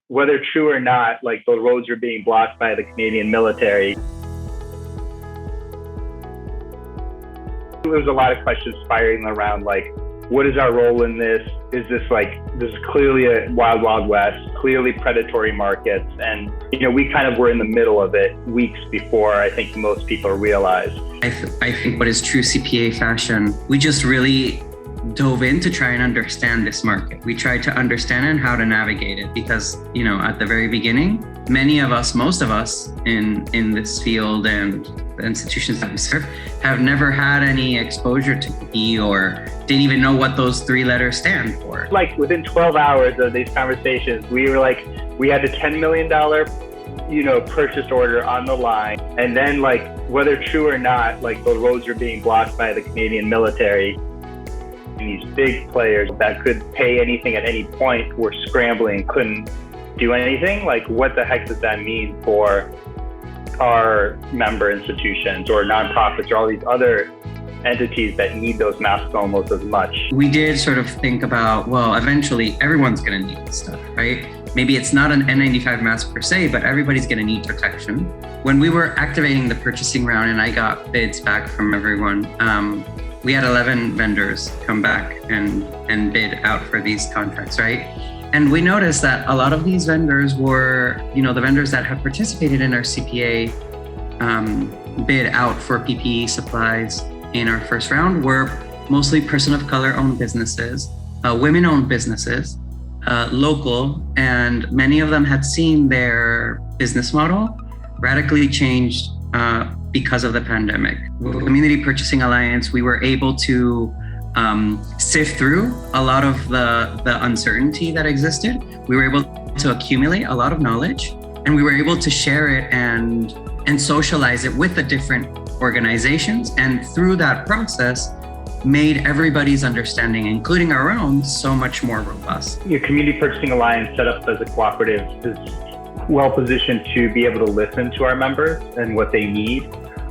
whether true or not, like the roads are being blocked by the Canadian military. There's a lot of questions firing around, like, what is our role in this? Is this this is clearly a wild, wild west, clearly predatory markets. And, we kind of were in the middle of it weeks before I think most people realized. I think what is true CPA fashion, we just really dove in to try and understand this market. We tried to understand and how to navigate it because, at the very beginning, most of us in this field and the institutions that we serve have never had any exposure to PPE or didn't even know what those three letters stand for. Like within 12 hours of these conversations, we had a $10 million, purchase order on the line. And then whether true or not, the roads are being blocked by the Canadian military. These big players that could pay anything at any point were scrambling, couldn't do anything. What the heck does that mean for our member institutions or nonprofits or all these other entities that need those masks almost as much? We did sort of think about, well, eventually everyone's going to need this stuff, right? Maybe it's not an N95 mask per se, but everybody's going to need protection. When we were activating the purchasing round and I got bids back from everyone, we had 11 vendors come back and bid out for these contracts, right? And we noticed that a lot of these vendors were, the vendors that had participated in our CPA bid out for PPE supplies in our first round were mostly person of color owned businesses, women owned businesses, local, and many of them had seen their business model radically changed because of the pandemic. With Community Purchasing Alliance, we were able to sift through a lot of the uncertainty that existed. We were able to accumulate a lot of knowledge, and we were able to share it and socialize it with the different organizations. And through that process, made everybody's understanding, including our own, so much more robust. Your Community Purchasing Alliance, set up as a cooperative, is well positioned to be able to listen to our members and what they need,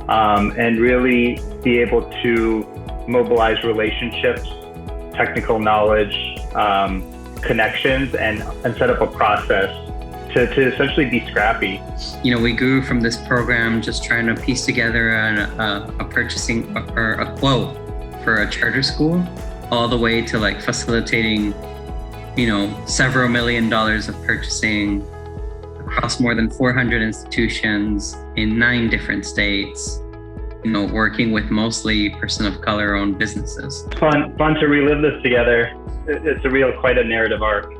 and really be able to mobilize relationships, technical knowledge, connections, and set up a process to essentially be scrappy. We grew from this program just trying to piece together a purchasing or a quote for a charter school, all the way to facilitating, several $1 million of purchasing across more than 400 institutions in 9 different states, working with mostly person of color owned businesses. Fun to relive this together. It's quite a narrative arc.